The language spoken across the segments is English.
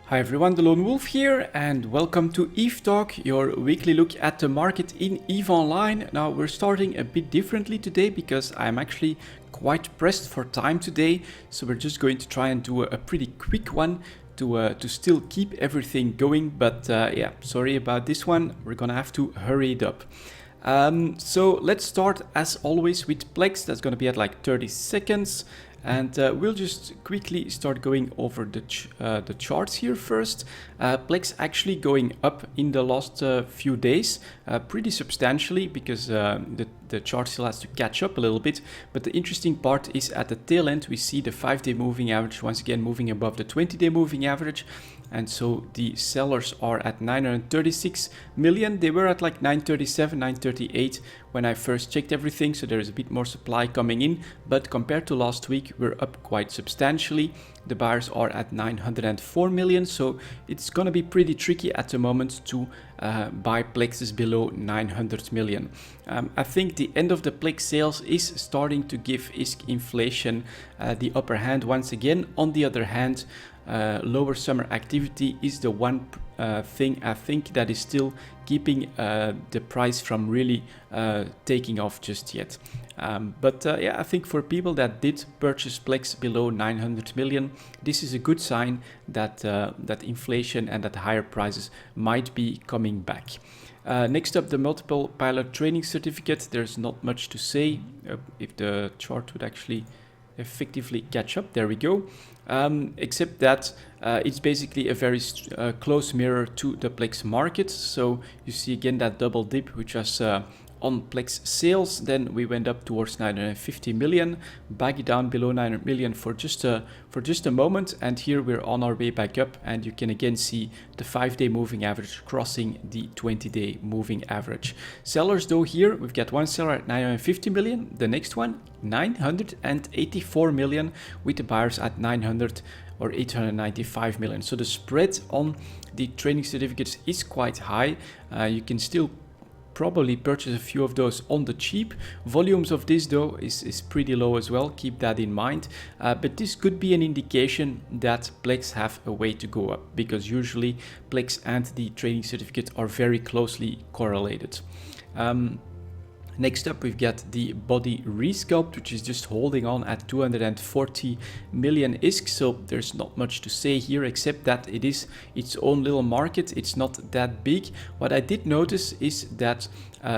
Hi everyone, delonewolf here and welcome to EVE Talk, your weekly look at the market in EVE Online. Now we're starting a bit differently today because I'm actually quite pressed for time today, so we're just going to try and do a pretty quick one to still keep everything going, but yeah, sorry about this one, we're gonna have to hurry it up. So let's start as always with plex. That's gonna be at like 30 seconds. And we'll just quickly start going over the charts here first. Plex actually going up in the last few days, pretty substantially, because the chart still has to catch up a little bit. But the interesting part is at the tail end, we see the 5-day moving average once again moving above the 20-day moving average. And so the sellers are at 936 million. They were at like 937, 938 when I first checked everything. So there is a bit more supply coming in. But compared to last week, we're up quite substantially. The buyers are at 904 million. So it's going to be pretty tricky at the moment to buy plexes below 900 million. I think the end of the plex sales is starting to give inflation the upper hand once again. On the other hand, lower summer activity is the one thing I think that is still keeping the price from really taking off just yet. But yeah, I think for people that did purchase plex below 900 million, this is a good sign that that inflation and that higher prices might be coming back. Next up, the multiple pilot training certificate. There's not much to say. If the chart would actually effectively catch up, there we go. Except that it's basically a very close mirror to the plex market. So you see again that double dip, which was on plex sales. Then we went up towards 950 million, back down below 900 million for just a moment, and here we're on our way back up, and you can again see the 5-day moving average crossing the 20-day moving average. Sellers though, here we've got one seller at 950 million, the next one 984 million, with the buyers at 900 or 895 million. So the spread on the training certificates is quite high. You can still probably purchase a few of those on the cheap. Volumes of this though is pretty low as well, keep that in mind. But this could be an indication that plex have a way to go up, because usually plex and the training certificate are very closely correlated. Next up, we've got the body resculpt, which is just holding on at 240 million ISK. So there's not much to say here, except that it is its own little market. It's not that big. What I did notice is that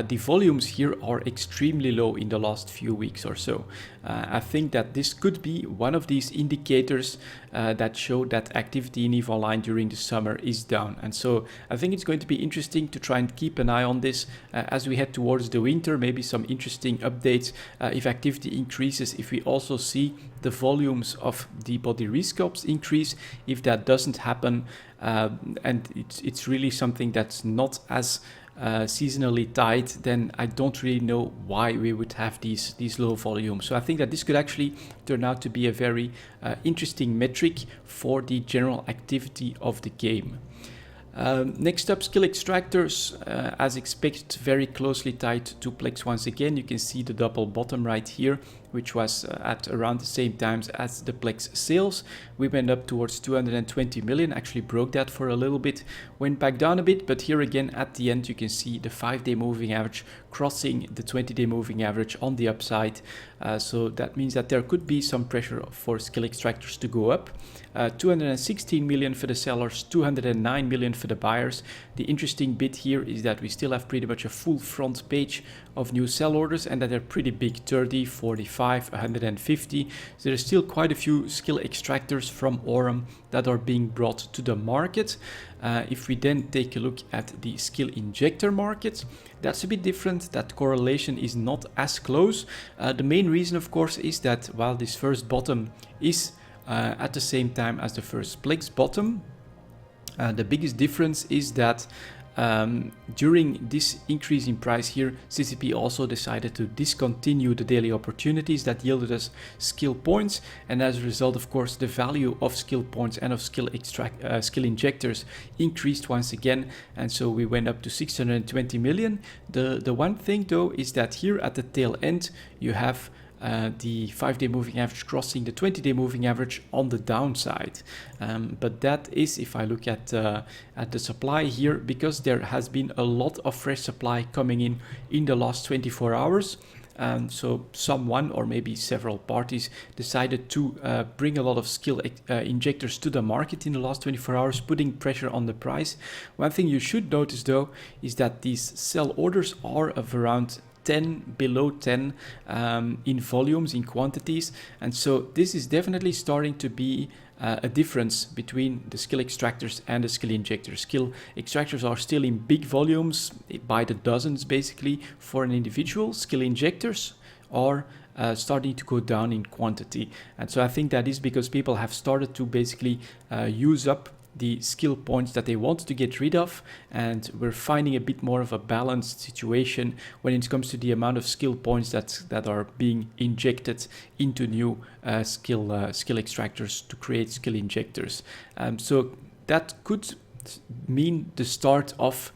the volumes here are extremely low in the last few weeks or so. I think that this could be one of these indicators that show that activity in EVE Online during the summer is down. And so I think it's going to be interesting to try and keep an eye on this as we head towards the winter. Maybe some interesting updates if activity increases, if we also see the volumes of the body resculpts increase. If that doesn't happen, and it's really something that's not as seasonally tight, then I don't really know why we would have these low volumes. So I think that this could actually turn out to be a very interesting metric for the general activity of the game. Next up, skill extractors, as expected, very closely tied to plex once again. You can see the double bottom right here, which was at around the same times as the plex sales. We went up towards 220 million, actually broke that for a little bit, went back down a bit, but here again at the end you can see the 5-day moving average crossing the 20-day moving average on the upside. So that means that there could be some pressure for skill extractors to go up. 216 million for the sellers, 209 million for the buyers. The interesting bit here is that we still have pretty much a full front page of new sell orders, and that they're pretty big, 30, 45, 150. So there's still quite a few skill extractors from Aurum that are being brought to the market. If we then take a look at the skill injector market, that's a bit different. That correlation is not as close. The main reason, of course, is that while this first bottom is at the same time as the first plex bottom, the biggest difference is that during this increase in price here, CCP also decided to discontinue the daily opportunities that yielded us skill points, and as a result, of course, the value of skill points and of skill injectors increased once again, and so we went up to 620 million. The one thing though is that here at the tail end you have the 5-day moving average crossing the 20-day moving average on the downside. But that is, if I look at the supply here, because there has been a lot of fresh supply coming in the last 24 hours. So someone or maybe several parties decided to bring a lot of skill injectors to the market in the last 24 hours, putting pressure on the price. One thing you should notice though is that these sell orders are of around 10, below 10 in volumes, in quantities. And so this is definitely starting to be a difference between the skill extractors and the skill injectors. Skill extractors are still in big volumes, by the dozens basically, for an individual. Skill injectors are starting to go down in quantity. And so I think that is because people have started to basically use up the skill points that they want to get rid of, and we're finding a bit more of a balanced situation when it comes to the amount of skill points that are being injected into new skill extractors to create skill injectors. So that could mean the start of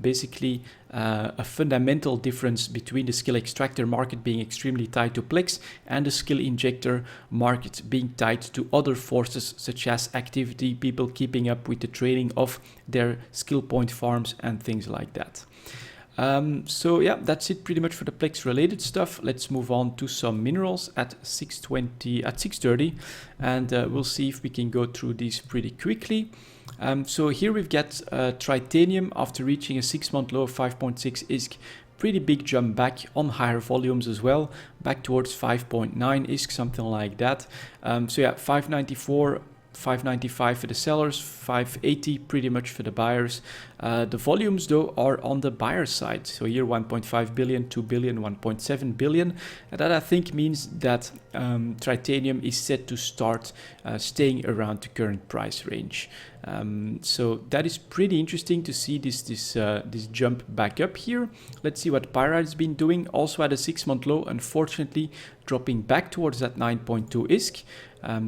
basically a fundamental difference between the skill extractor market being extremely tied to plex and the skill injector market being tied to other forces such as activity, people keeping up with the trading of their skill point farms and things like that. So yeah, that's it pretty much for the plex related stuff. Let's move on to some minerals at 6:30, and we'll see if we can go through these pretty quickly. So here we've got titanium after reaching a 6-month low of 5.6 ISK. Pretty big jump back on higher volumes as well, back towards 5.9 ISK, something like that. So yeah, 594, 595 for the sellers, 580 pretty much for the buyers. The volumes though are on the buyer side. So here 1.5 billion, 2 billion, 1.7 billion. And that I think means that titanium is set to start staying around the current price range. So that is pretty interesting to see this jump back up here. Let's see what pyrite has been doing. Also at a 6-month low, unfortunately dropping back towards that 9.2 ISK.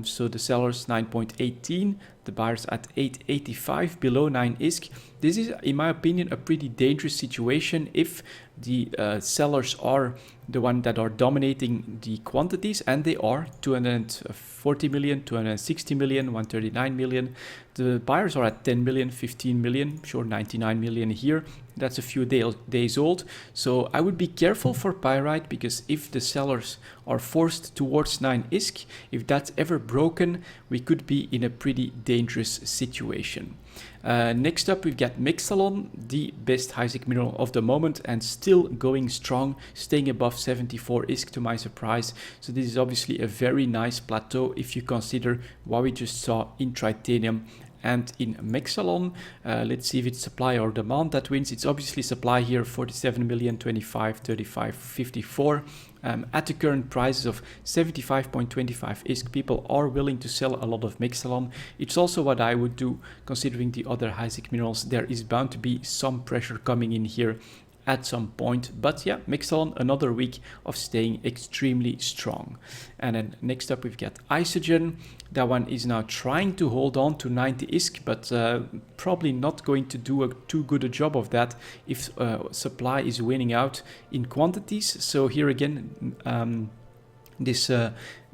So the sellers 9.18, the buyers at 8.85, below 9 ISK. This is, in my opinion, a pretty dangerous situation if the sellers are the one that are dominating the quantities, and they are 240 million, 260 million, 139 million. The buyers are at 10 million, 15 million, sure 99 million here. That's a few days old. So I would be careful for pyrite, because if the sellers are forced towards 9 ISK, if that's ever broken, we could be in a pretty dangerous situation. Next up, we've got Mexalon, the best high-sec mineral of the moment, and still going strong, staying above 74 ISK to my surprise. So this is obviously a very nice plateau if you consider what we just saw in titanium and in Mexalon. Let's see if it's supply or demand that wins. It's obviously supply here, 47 million, 25, 35, 54. At the current prices of 75.25 ISK, people are willing to sell a lot of Mexalon. It's also what I would do, considering the other high-sec minerals. There is bound to be some pressure coming in here at some point. But yeah, Mexalon, another week of staying extremely strong. And then next up, we've got Isogen. That one is now trying to hold on to 90 ISK, but probably not going to do too good a job of that if supply is winning out in quantities. So here again, this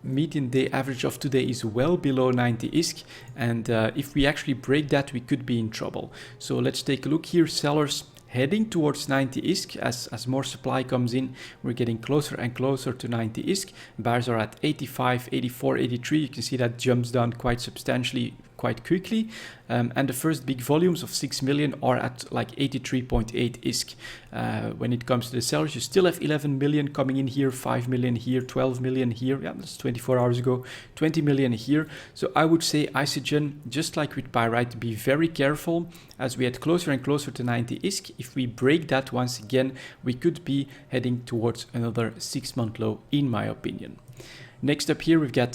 median day average of today is well below 90 ISK, and if we actually break that, we could be in trouble. So let's take a look here. Sellers heading towards 90 ISK as more supply comes in. We're getting closer and closer to 90 ISK. Buyers are at 85, 84, 83. You can see that jumps down quite substantially, quite quickly. And the first big volumes of 6 million are at like 83.8 ISK. When it comes to the sellers, you still have 11 million coming in here, 5 million here, 12 million here. Yeah, that's 24 hours ago, 20 million here. So I would say Isogen, just like with pyrite, be very careful as we head closer and closer to 90 ISK. If we break that once again, we could be heading towards another 6-month low, in my opinion. Next up here, we've got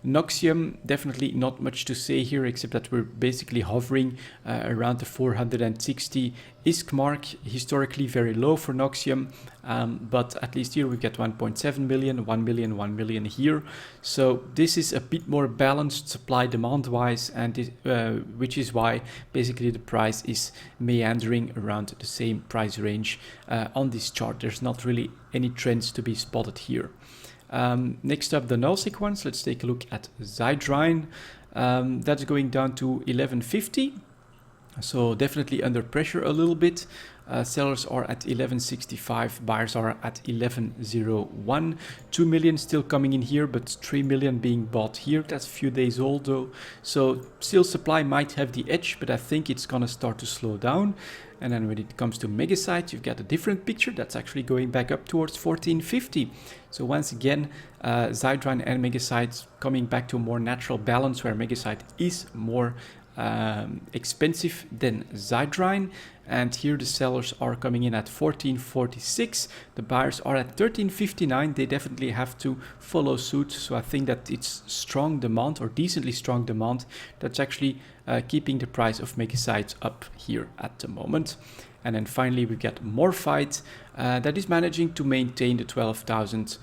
Noxium. Definitely not much to say here, except that we're basically hovering around the 460 ISK mark. Historically very low for Noxium, but at least here we've got 1.7 million, 1 million, 1 million here. So this is a bit more balanced supply demand wise, and which is why basically the price is meandering around the same price range on this chart. There's not really any trends to be spotted here. Next up, the null sequence. Let's take a look at Zydrine. That's going down to 1150. So definitely under pressure a little bit. Sellers are at 1165, buyers are at 1101. 2 million still coming in here, but 3 million being bought here. That's a few days old though. So still supply might have the edge, but I think it's gonna start to slow down. And then when it comes to Megasite, you've got a different picture that's actually going back up towards 1450. So once again, Zydrine and Megasite coming back to a more natural balance where Megasite is more expensive than Zydrine, and here the sellers are coming in at 1446, the buyers are at 1359. They definitely have to follow suit, so I think that it's strong demand, or decently strong demand, that's actually keeping the price of Megasite up here at the moment. And then finally we've got Morphite that is managing to maintain the 12,000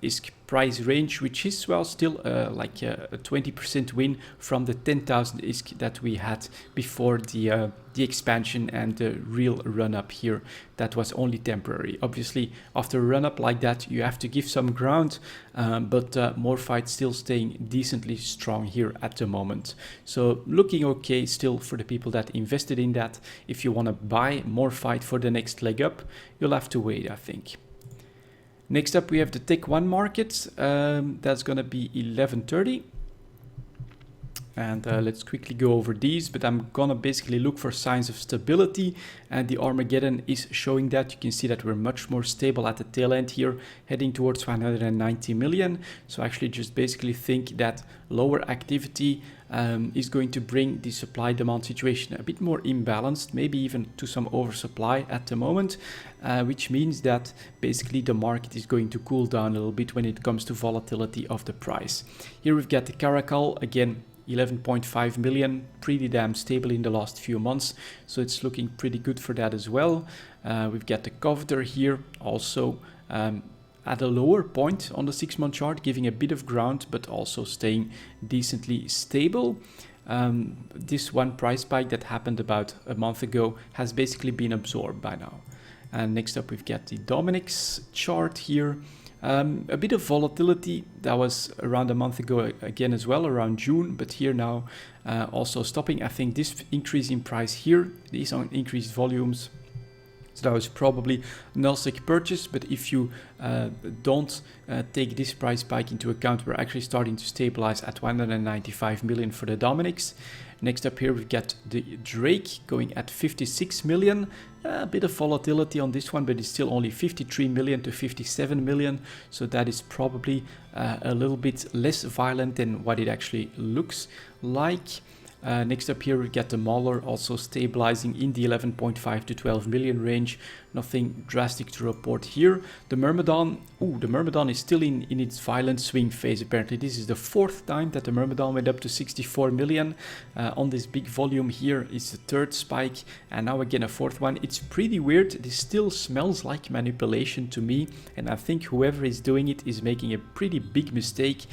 ISK price range, which is, well, still like a 20% win from the 10,000 ISK that we had before the expansion and the real run up here. That was only temporary. Obviously, after a run up like that, you have to give some ground, but Morphite still staying decently strong here at the moment. So looking okay still for the people that invested in that. If you want to buy Morphite for the next leg up, you'll have to wait, I think. Next up, we have the Tech 1 market. That's going to be 1130. And let's quickly go over these, but I'm gonna basically look for signs of stability, and the Armageddon is showing that. You can see that we're much more stable at the tail end here, heading towards 190 million. So I actually just basically think that lower activity is going to bring the supply demand situation a bit more imbalanced, maybe even to some oversupply at the moment, which means that basically the market is going to cool down a little bit when it comes to volatility of the price. Here we've got the Caracal, again 11.5 million, pretty damn stable in the last few months, so it's looking pretty good for that as well. We've got the Coveter here also at a lower point on the 6-month chart, giving a bit of ground but also staying decently stable. This one price spike that happened about a month ago has basically been absorbed by now. And next up we've got the Dominic's chart here. A bit of volatility that was around a month ago again as well, around June, but here now also stopping. I think this increase in price here, these are increased volumes, so that was probably null-sec purchase, but if you don't take this price spike into account, we're actually starting to stabilize at 195 million for the Dominics. Next up here we've got the Drake going at 56 million. A bit of volatility on this one, but it's still only 53 million to 57 million. So that is probably a little bit less violent than what it actually looks like. Next up here we've got the Mauler also stabilizing in the 11.5 to 12 million range. Nothing drastic to report here. The Myrmidon, the Myrmidon is still in its violent swing phase apparently. This is the 4th time that the Myrmidon went up to 64 million. On this big volume here is the 3rd spike, and now again a 4th one. It's pretty weird. This still smells like manipulation to me, and I think whoever is doing it is making a pretty big mistake,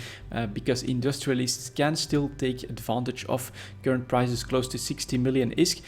because industrialists can still take advantage of current prices close to 60 million ISK.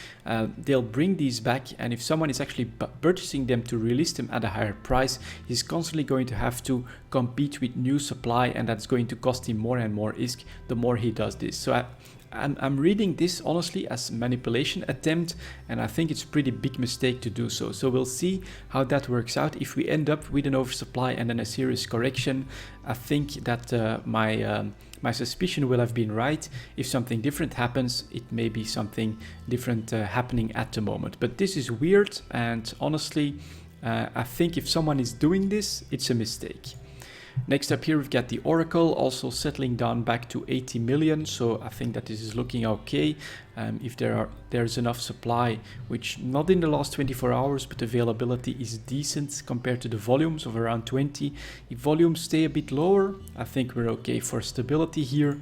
They'll bring these back, and if someone is actually purchasing them to release them at a higher price, he's constantly going to have to compete with new supply, and that's going to cost him more and more ISK the more he does this. So I'm reading this honestly as manipulation attempt, and I think it's a pretty big mistake to do so. So we'll see how that works out. If we end up with an oversupply and then a serious correction, I think that my suspicion will have been right. If something different happens, it may be something different happening at the moment. But this is weird, and honestly, I think if someone is doing this, it's a mistake. Next up here, we've got the Oracle also settling down back to 80 million. So I think that this is looking okay. If there's enough supply, which not in the last 24 hours, but availability is decent compared to the volumes of around 20. If volumes stay a bit lower, I think we're okay for stability here.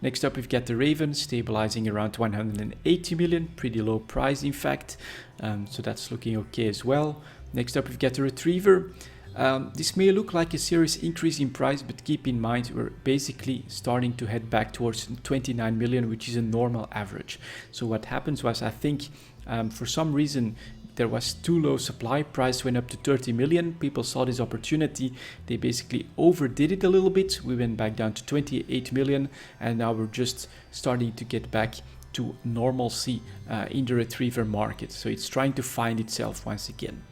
Next up, we've got the Raven stabilizing around 180 million, pretty low price in fact. So that's looking okay as well. Next up, we've got the Retriever. This may look like a serious increase in price, but keep in mind we're basically starting to head back towards 29 million, which is a normal average. So what happens was, I think for some reason there was too low supply, price went up to 30 million, people saw this opportunity, they basically overdid it a little bit, we went back down to 28 million, and now we're just starting to get back to normalcy in the Retriever market. So it's trying to find itself once again.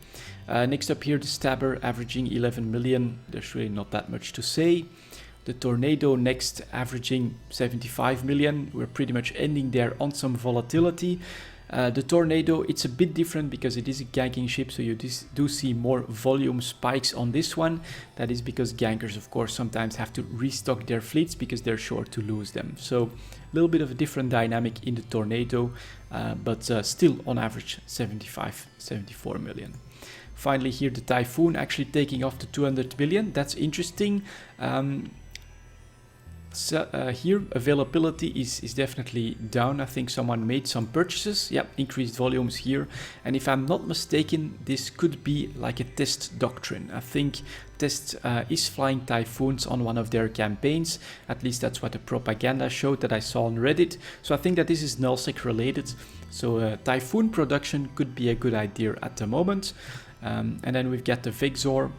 Next up here, the Stabber averaging 11 million. There's really not that much to say. The Tornado next averaging 75 million. We're pretty much ending there on some volatility. The Tornado, it's a bit different because it is a ganking ship, so you do see more volume spikes on this one. That is because gankers, of course, sometimes have to restock their fleets because they're sure to lose them. So a little bit of a different dynamic in the Tornado, but still on average 74 million. Finally here, the Typhoon actually taking off to 200 million. That's interesting. Here availability is definitely down. I think someone made some purchases. Yeah, increased volumes here. And if I'm not mistaken, this could be like a test doctrine. I think Test is flying Typhoons on one of their campaigns. At least that's what the propaganda showed that I saw on Reddit. So I think that this is nullsec related. So Typhoon production could be a good idea at the moment. And then we've got the Vexor.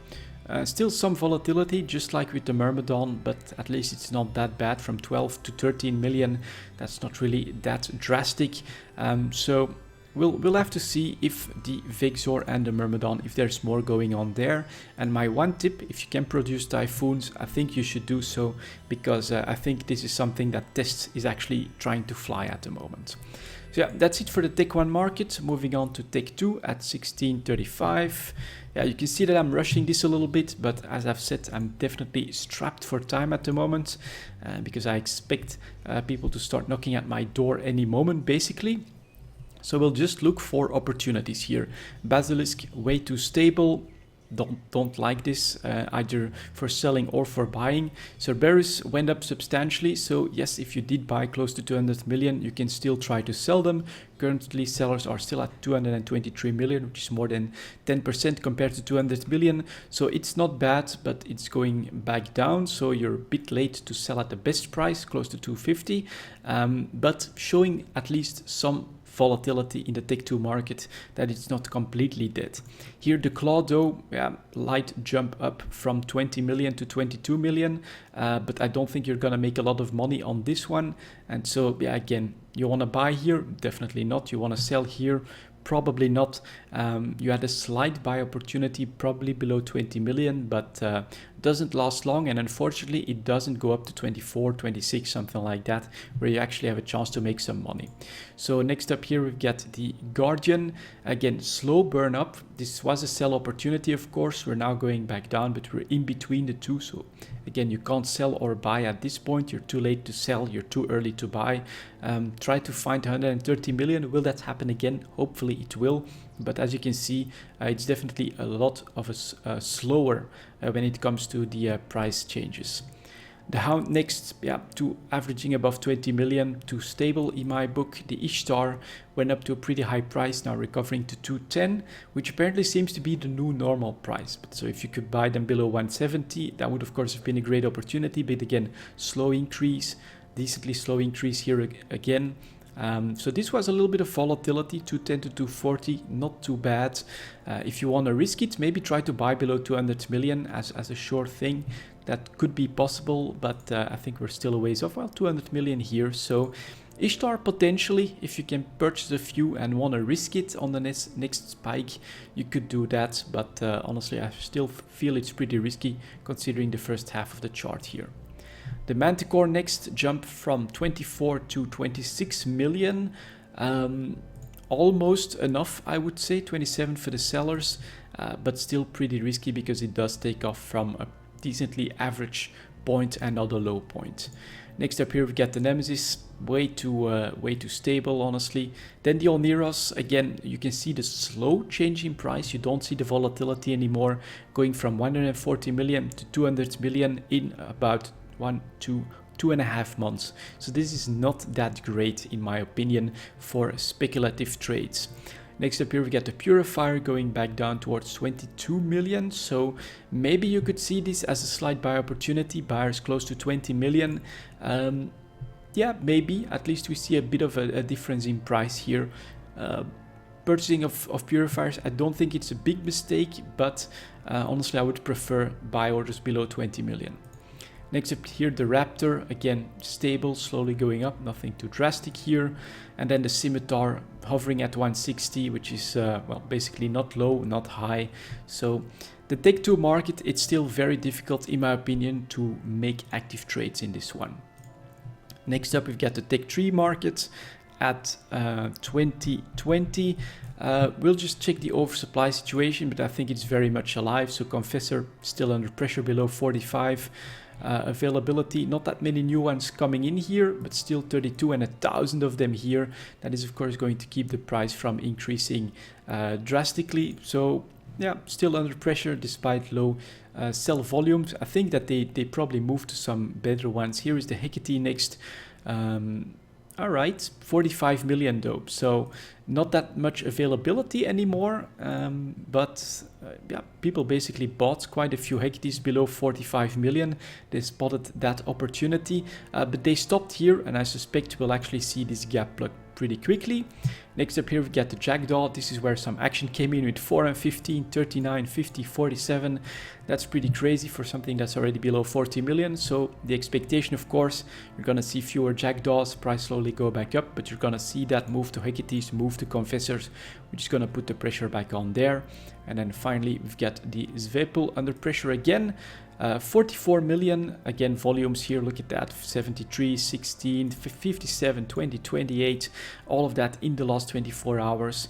Still some volatility, just like with the Myrmidon, but at least it's not that bad, from 12 to 13 million. That's not really that drastic. So we'll have to see if the Vexor and the Myrmidon, if there's more going on there. And my one tip, if you can produce Typhoons, I think you should do so, because I think this is something that Test is actually trying to fly at the moment. So yeah, that's it for the Tech 1 market. Moving on to Tech 2 at 1635. Yeah, you can see that I'm rushing this a little bit, but as I've said, I'm definitely strapped for time at the moment because I expect people to start knocking at my door any moment, basically. So we'll just look for opportunities here. Basilisk, way too stable. Don't like this, either for selling or for buying. Cerberus went up substantially, so yes, if you did buy close to 200 million, you can still try to sell them. Currently sellers are still at 223 million, which is more than 10% compared to 200 million. So it's not bad, but it's going back down, so you're a bit late to sell at the best price, close to 250, but showing at least some volatility in the Tech 2 market, that it's not completely dead. Here the Claw though, yeah, light jump up from 20 million to 22 million, but I don't think you're gonna make a lot of money on this one. And so yeah, again, you want to buy here? Definitely not. You want to sell here? Probably not. You had a slight buy opportunity, probably below 20 million, but doesn't last long, and unfortunately it doesn't go up to 24, 26, something like that, where you actually have a chance to make some money. So next up here we've got the Guardian. Again, slow burn up. This was a sell opportunity, of course. We're now going back down, but we're in between the two. So again, you can't sell or buy at this point. You're too late to sell, you're too early to buy. Try to find 130 million. Will that happen again? Hopefully it will. But as you can see, it's definitely a lot of a slower when it comes to the price changes. The Hound next, yeah, to averaging above 20 million, to stable in my book. The Ishtar went up to a pretty high price, now recovering to 210, which apparently seems to be the new normal price. But so if you could buy them below 170, that would of course have been a great opportunity. But again, slow increase, decently slow increase here again. So this was a little bit of volatility, 210 to 240, not too bad. If you want to risk it, maybe try to buy below 200 million as a sure thing. That could be possible, but I think we're still a ways off. Well, 200 million here. So Ishtar potentially, if you can purchase a few and want to risk it on the next spike, you could do that. But honestly, I still feel it's pretty risky considering the first half of the chart here. The Manticore next jump from 24 to 26 million. Almost enough, I would say, 27 for the sellers, but still pretty risky because it does take off from a decently average point and not a low point. Next up here we get the Nemesis, way too stable honestly. Then the Olneros, again you can see the slow change in price, you don't see the volatility anymore, going from 140 million to 200 million in about 2.5 months. So this is not that great in my opinion for speculative trades. Next up here we get the Purifier going back down towards 22 million. So maybe you could see this as a slight buy opportunity, buyers close to 20 million. Yeah, maybe at least we see a bit of a difference in price here. Purchasing of Purifiers, I don't think it's a big mistake, but honestly I would prefer buy orders below 20 million. Next up here, the Raptor, again, stable, slowly going up, nothing too drastic here. And then the Scimitar hovering at 160, which is, well, basically not low, not high. So the Tech 2 market, it's still very difficult, in my opinion, to make active trades in this one. Next up, we've got the Tech 3 market at 2020. We'll just check the oversupply situation, but I think it's very much alive. So Confessor still under pressure below 45. Availability, not that many new ones coming in here, but still 32 and 1,000 of them here. That is of course going to keep the price from increasing drastically. So yeah, still under pressure despite low sell volumes. I think that they probably moved to some better ones. Here is the Hecate next. All right, 45 million though, so not that much availability anymore, but yeah, people basically bought quite a few Hecates below 45 million. They spotted that opportunity, but they stopped here, and I suspect we'll actually see this gap plug pretty quickly. Next up here we get the Jackdaw. This is where some action came in with 4 and 15, 39, 50, 47. That's pretty crazy for something that's already below 40 million. So the expectation, of course, you're gonna see fewer Jackdaws, price slowly go back up, but you're gonna see that move to Hecates, move to Confessors, which is gonna put the pressure back on there. And then finally we've got the Zwepel under pressure again. 44 million, again volumes here, look at that, 73, 16, 57, 20, 28, all of that in the last 24 hours,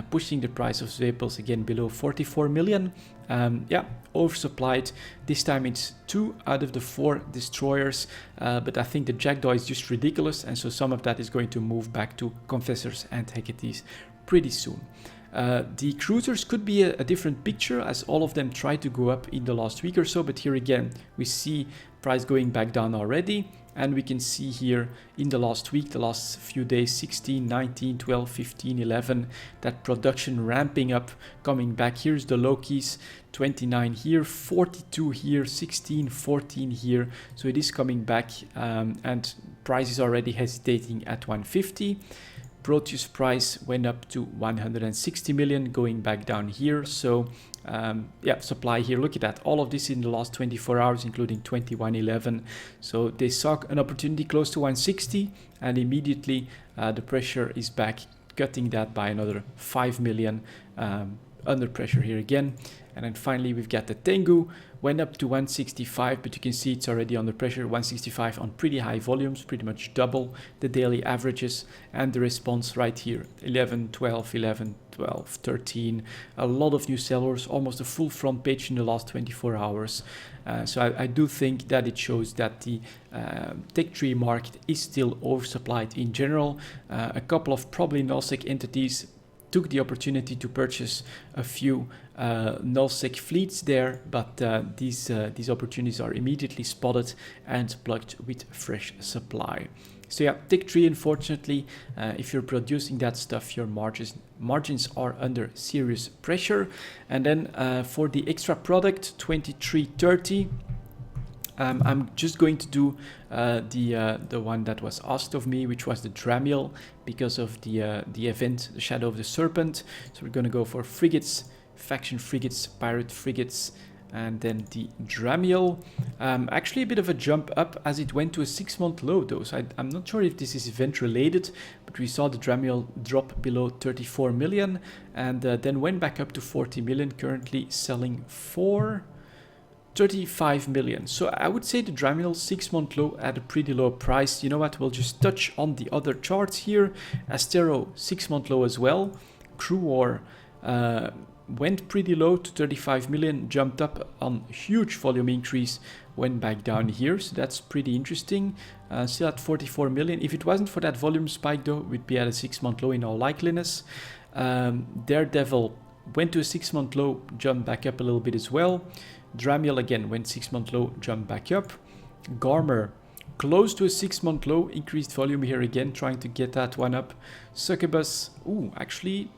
pushing the price of Zwepels again below 44 million. Yeah, oversupplied. This time it's 2 out of the 4 destroyers, but I think the Jackdaw is just ridiculous, and so some of that is going to move back to Confessors and Hecates pretty soon. The cruisers could be a different picture, as all of them tried to go up in the last week or so, but here again we see price going back down already, and we can see here in the last week, the last few days, 16, 19, 12, 15, 11, that production ramping up, coming back. Here's the Lokis, 29 here, 42 here, 16, 14 here, so it is coming back, and price is already hesitating at 150. Proteus price went up to 160 million, going back down here. So yeah, supply here, look at that, all of this in the last 24 hours, including 2111. So they saw an opportunity close to 160, and immediately the pressure is back, cutting that by another 5 million, under pressure here again. And then finally we've got the Tengu, went up to 165, but you can see it's already under pressure, 165 on pretty high volumes, pretty much double the daily averages. And the response right here, 11, 12, 11, 12, 13, a lot of new sellers, almost a full front page in the last 24 hours. So I do think that it shows that the Tech 3 market is still oversupplied in general. A couple of probably nullsec entities took the opportunity to purchase a few nullsec fleets there, but these opportunities are immediately spotted and plugged with fresh supply. So yeah, Tech 3, unfortunately, if you're producing that stuff, your margins are under serious pressure. And then for the extra product, 2330, I'm just going to do the one that was asked of me, which was the Dramiel, because of the event, the Shadow of the Serpent. So we're going to go for frigates, faction frigates, pirate frigates, and then the Dramiel. Actually a bit of a jump up as it went to a 6-month low though, so I'm not sure if this is event related, but we saw the Dramiel drop below 34 million and then went back up to 40 million, currently selling for 35 million. So I would say the Dramiel 6-month low at a pretty low price. You know what, we'll just touch on the other charts here. Astero 6-month low as well. Crew War went pretty low to 35 million, jumped up on huge volume increase, went back down here, so that's pretty interesting. Still at 44 million. If it wasn't for that volume spike though, we'd be at a 6-month low in all likeliness. Daredevil went to a 6-month low, jumped back up a little bit as well. Dramiel again went 6-month low, jumped back up. Garmer close to a 6-month low, increased volume here again, trying to get that one up. Succubus, actually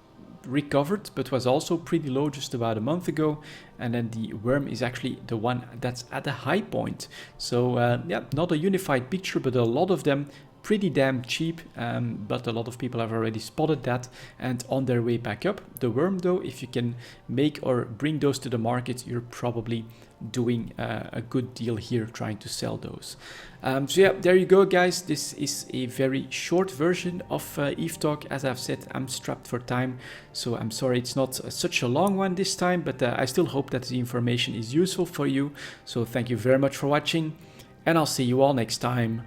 recovered, but was also pretty low just about a month ago. And then the worm is actually the one that's at a high point. So yeah, not a unified picture, but a lot of them pretty damn cheap, but a lot of people have already spotted that and on their way back up. The worm though, if you can make or bring those to the market, you're probably doing a good deal here trying to sell those. So yeah, there you go guys. This is a very short version of Eve Talk. As I've said, I'm strapped for time, so I'm sorry it's not such a long one this time, but I still hope that the information is useful for you. So thank you very much for watching, and I'll see you all next time.